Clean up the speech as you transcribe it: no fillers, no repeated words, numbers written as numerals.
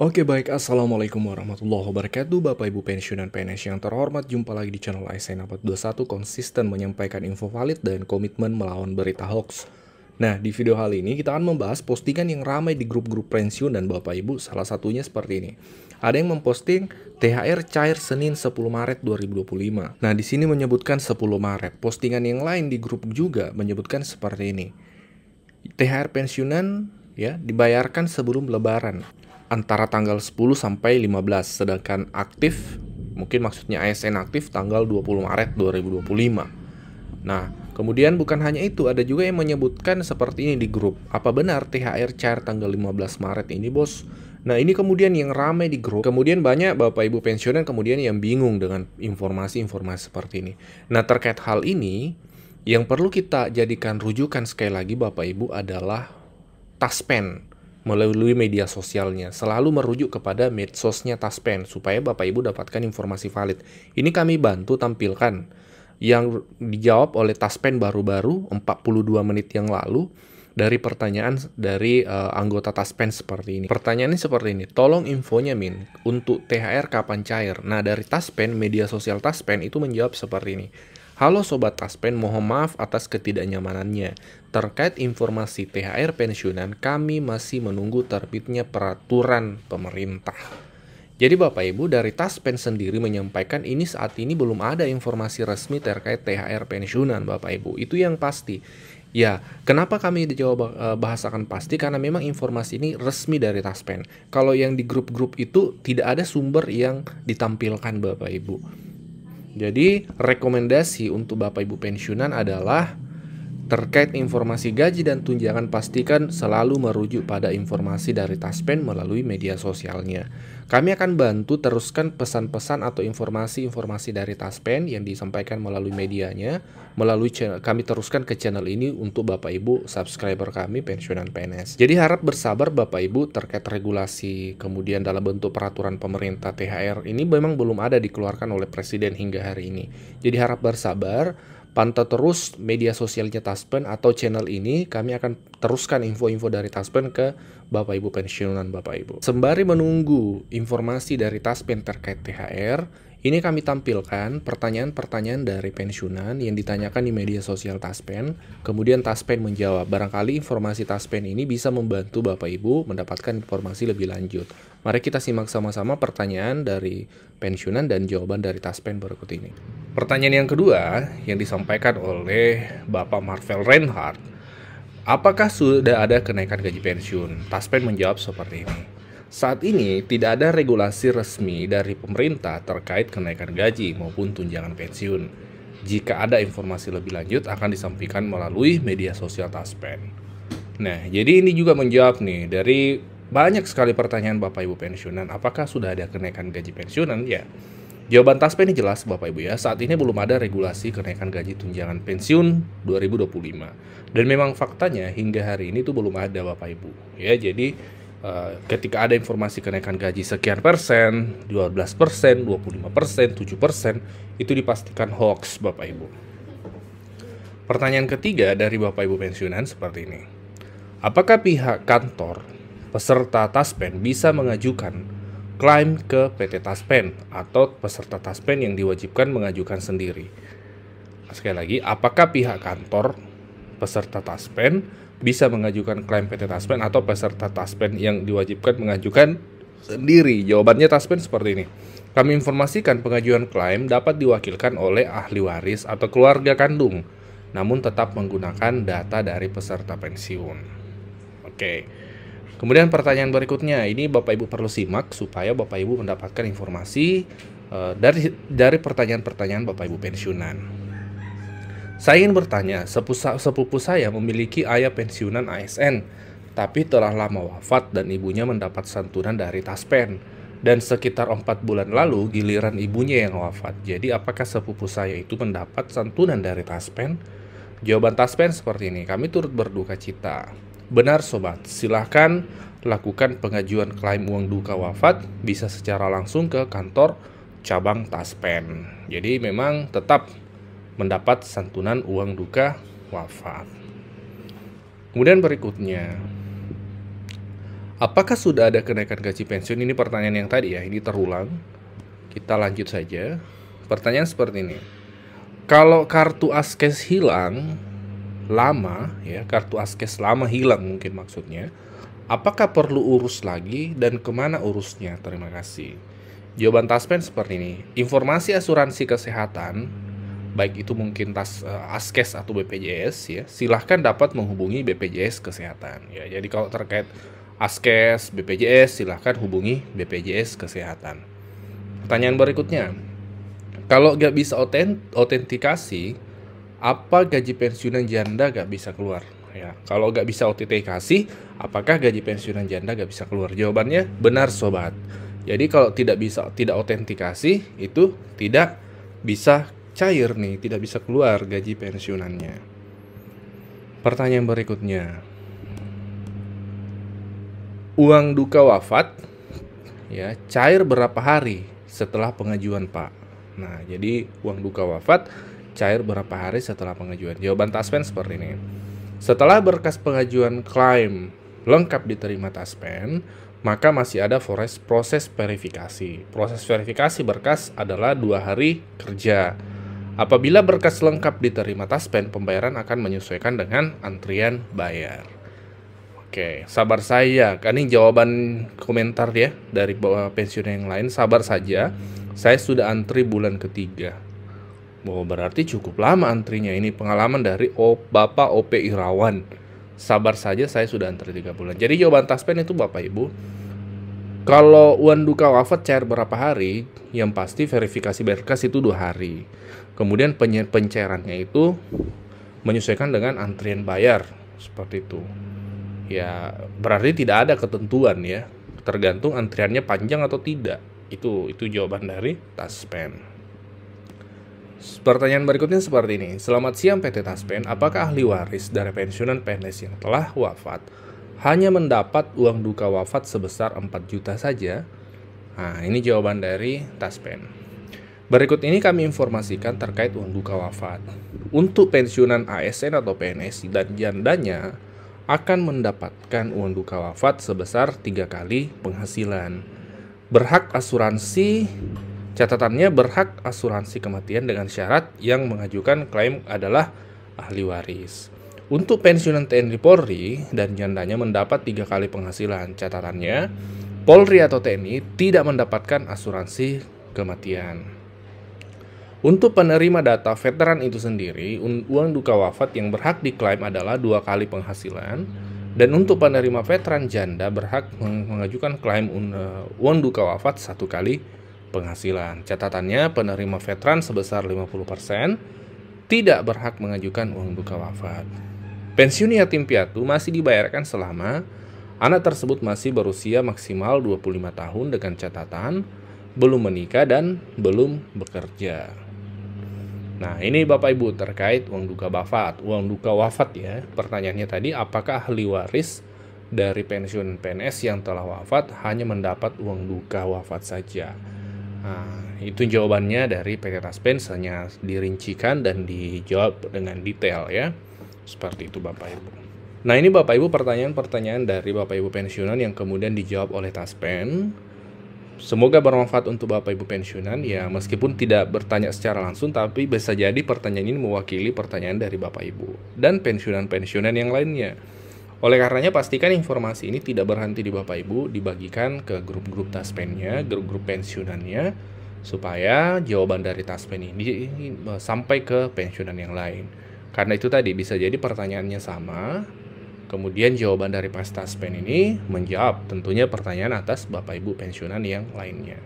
Oke baik, Assalamualaikum warahmatullahi wabarakatuh. Bapak Ibu pensiunan PNS yang terhormat, jumpa lagi di channel ASN Abad 21, konsisten menyampaikan info valid dan komitmen melawan berita hoax. Nah, di video kali ini kita akan membahas postingan yang ramai di grup-grup pensiun dan Bapak Ibu, salah satunya seperti ini. Ada yang memposting THR cair Senin 10 Maret 2025. Nah, di sini menyebutkan 10 Maret. Postingan yang lain di grup juga menyebutkan seperti ini. THR pensiunan ya dibayarkan sebelum lebaran antara tanggal 10 sampai 15, sedangkan aktif, mungkin maksudnya ASN aktif tanggal 20 Maret 2025. Nah, kemudian bukan hanya itu, ada juga yang menyebutkan seperti ini di grup. Apa benar THR cair tanggal 15 Maret ini, Bos? Nah, ini kemudian yang ramai di grup. Kemudian banyak Bapak Ibu pensiunan kemudian yang bingung dengan informasi-informasi seperti ini. Nah, terkait hal ini, yang perlu kita jadikan rujukan sekali lagi Bapak Ibu adalah Taspen melalui media sosialnya. Selalu merujuk kepada medsosnya Taspen supaya Bapak Ibu dapatkan informasi valid. Ini kami bantu tampilkan yang dijawab oleh Taspen baru-baru 42 menit yang lalu dari pertanyaan dari anggota Taspen seperti ini. Pertanyaannya seperti ini, tolong infonya Min, untuk THR kapan cair? Nah, dari Taspen, media sosial Taspen itu menjawab seperti ini. Halo Sobat Taspen, mohon maaf atas ketidaknyamanannya. Terkait informasi THR pensiunan, kami masih menunggu terbitnya peraturan pemerintah. Jadi Bapak Ibu, dari Taspen sendiri menyampaikan ini saat ini belum ada informasi resmi terkait THR pensiunan Bapak Ibu. Itu yang pasti. Ya, kenapa kami bahasakan pasti? Karena memang informasi ini resmi dari Taspen. Kalau yang di grup-grup itu tidak ada sumber yang ditampilkan Bapak Ibu. Jadi, rekomendasi untuk Bapak Ibu pensiunan adalah terkait informasi gaji dan tunjangan pastikan selalu merujuk pada informasi dari Taspen melalui media sosialnya. Kami akan bantu teruskan pesan-pesan atau informasi-informasi dari Taspen yang disampaikan melalui medianya, melalui channel, kami teruskan ke channel ini untuk Bapak Ibu subscriber kami pensiunan PNS. Jadi harap bersabar Bapak Ibu terkait regulasi kemudian dalam bentuk peraturan pemerintah THR ini memang belum ada dikeluarkan oleh Presiden hingga hari ini. Jadi harap bersabar. Pantau terus media sosialnya Taspen atau channel ini, kami akan teruskan info-info dari Taspen ke Bapak Ibu pensiunan Bapak Ibu. Sembari menunggu informasi dari Taspen terkait THR, ini kami tampilkan pertanyaan-pertanyaan dari pensiunan yang ditanyakan di media sosial Taspen, kemudian Taspen menjawab. Barangkali informasi Taspen ini bisa membantu Bapak Ibu mendapatkan informasi lebih lanjut. Mari kita simak sama-sama pertanyaan dari pensiunan dan jawaban dari Taspen berikut ini. Pertanyaan yang kedua yang disampaikan oleh Bapak Marvel Reinhardt, apakah sudah ada kenaikan gaji pensiun? Taspen menjawab seperti ini. Saat ini tidak ada regulasi resmi dari pemerintah terkait kenaikan gaji maupun tunjangan pensiun. Jika ada informasi lebih lanjut akan disampaikan melalui media sosial Taspen. Nah, jadi ini juga menjawab nih dari banyak sekali pertanyaan Bapak Ibu pensiunan, apakah sudah ada kenaikan gaji pensiunan? Ya. Jawaban Taspen ini jelas Bapak Ibu ya, saat ini belum ada regulasi kenaikan gaji tunjangan pensiun 2025. Dan memang faktanya hingga hari ini tuh belum ada Bapak Ibu. Ya, jadi ketika ada informasi kenaikan gaji sekian persen, 12%, 25%, 7%, itu dipastikan hoax Bapak Ibu. Pertanyaan ketiga dari Bapak Ibu pensiunan seperti ini. Apakah pihak kantor peserta Taspen bisa mengajukan klaim ke PT Taspen atau peserta Taspen yang diwajibkan mengajukan sendiri? Sekali lagi, apakah pihak kantor peserta Taspen bisa mengajukan klaim PT Taspen atau peserta Taspen yang diwajibkan mengajukan sendiri? Jawabannya Taspen seperti ini. Kami informasikan pengajuan klaim dapat diwakilkan oleh ahli waris atau keluarga kandung, namun tetap menggunakan data dari peserta pensiun. Oke. Kemudian pertanyaan berikutnya, ini Bapak Ibu perlu simak supaya Bapak Ibu mendapatkan informasi dari pertanyaan-pertanyaan Bapak Ibu pensiunan. Saya ingin bertanya, sepupu saya memiliki ayah pensiunan ASN, tapi telah lama wafat dan ibunya mendapat santunan dari Taspen. Dan sekitar 4 bulan lalu giliran ibunya yang wafat. Jadi apakah sepupu saya itu mendapat santunan dari Taspen? Jawaban Taspen seperti ini, kami turut berduka cita. Benar Sobat, silahkan lakukan pengajuan klaim uang duka wafat bisa secara langsung ke kantor cabang Taspen. Jadi memang tetap mendapat santunan uang duka wafat. Kemudian berikutnya, apakah sudah ada kenaikan gaji pensiun? Ini pertanyaan yang tadi ya, ini terulang. Kita lanjut saja. Pertanyaan seperti ini. Kalau kartu Askes hilang lama, ya, kartu Askes lama hilang mungkin maksudnya, apakah perlu urus lagi dan kemana urusnya? Terima kasih. Jawaban Taspen seperti ini. Informasi asuransi kesehatan, baik itu mungkin Askes atau BPJS, ya, silahkan dapat menghubungi BPJS Kesehatan. Ya, jadi kalau terkait Askes, BPJS, silahkan hubungi BPJS Kesehatan. Pertanyaan berikutnya, kalau nggak bisa autentikasi, apa gaji pensiunan janda nggak bisa keluar? Ya, kalau nggak bisa autentikasi, apakah gaji pensiunan janda nggak bisa keluar? Jawabannya benar sobat. Jadi kalau tidak autentikasi, itu tidak bisa cair nih, tidak bisa keluar gaji pensiunannya. Pertanyaan berikutnya, uang duka wafat, ya, cair berapa hari setelah pengajuan Pak? Nah, jadi uang duka wafat cair berapa hari setelah pengajuan? Jawaban Taspen seperti ini. Setelah berkas pengajuan klaim lengkap diterima Taspen, maka masih ada proses verifikasi. Proses verifikasi berkas adalah 2 hari kerja. Apabila berkas lengkap diterima Taspen, pembayaran akan menyesuaikan dengan antrian bayar. Oke, sabar saya. Ini jawaban komentar ya dari pensiun yang lain. Sabar saja. Saya sudah antri bulan ketiga. Oh, berarti cukup lama antrinya. Ini pengalaman dari Bapak OP Irawan. Sabar saja, saya sudah antri 3 bulan. Jadi jawaban Taspen itu Bapak Ibu, kalau uang duka wafat cair berapa hari, yang pasti verifikasi berkas itu 2 hari. Kemudian pencairannya itu menyesuaikan dengan antrian bayar. Seperti itu. Ya, berarti tidak ada ketentuan ya. Tergantung antriannya panjang atau tidak. Itu jawaban dari Taspen. Pertanyaan berikutnya seperti ini. Selamat siang PT Taspen, apakah ahli waris dari pensiunan PNS yang telah wafat hanya mendapat uang duka wafat sebesar 4 juta saja? Nah, ini jawaban dari Taspen. Berikut ini kami informasikan terkait uang duka wafat. Untuk pensiunan ASN atau PNS dan jandanya akan mendapatkan uang duka wafat sebesar 3 kali penghasilan. Berhak asuransi, catatannya berhak asuransi kematian dengan syarat yang mengajukan klaim adalah ahli waris. Untuk pensiunan TNI Polri dan jandanya mendapat 3 kali penghasilan. Catatannya, Polri atau TNI tidak mendapatkan asuransi kematian. Untuk penerima data veteran itu sendiri, uang duka wafat yang berhak diklaim adalah 2 kali penghasilan. Dan untuk penerima veteran janda berhak mengajukan klaim uang duka wafat 1 kali penghasilan. Catatannya, penerima veteran sebesar 50% tidak berhak mengajukan uang duka wafat. Pensiun yatim piatu masih dibayarkan selama anak tersebut masih berusia maksimal 25 tahun dengan catatan belum menikah dan belum bekerja. Nah, ini Bapak Ibu terkait uang duka wafat. Uang duka wafat ya, pertanyaannya tadi, apakah ahli waris dari pensiun PNS yang telah wafat hanya mendapat uang duka wafat saja? Nah, itu jawabannya dari PT Taspen, hanya dirincikan dan dijawab dengan detail ya. Seperti itu Bapak Ibu. Nah, ini Bapak Ibu pertanyaan-pertanyaan dari Bapak Ibu pensiunan yang kemudian dijawab oleh Taspen. Semoga bermanfaat untuk Bapak Ibu pensiunan ya, meskipun tidak bertanya secara langsung, tapi bisa jadi pertanyaan ini mewakili pertanyaan dari Bapak Ibu dan pensiunan-pensiunan yang lainnya. Oleh karenanya pastikan informasi ini tidak berhenti di Bapak Ibu, dibagikan ke grup-grup Taspennya, grup-grup pensiunannya, supaya jawaban dari Taspen ini sampai ke pensiunan yang lain. Karena itu tadi bisa jadi pertanyaannya sama, kemudian jawaban dari Pas Taspen ini menjawab tentunya pertanyaan atas Bapak Ibu pensiunan yang lainnya.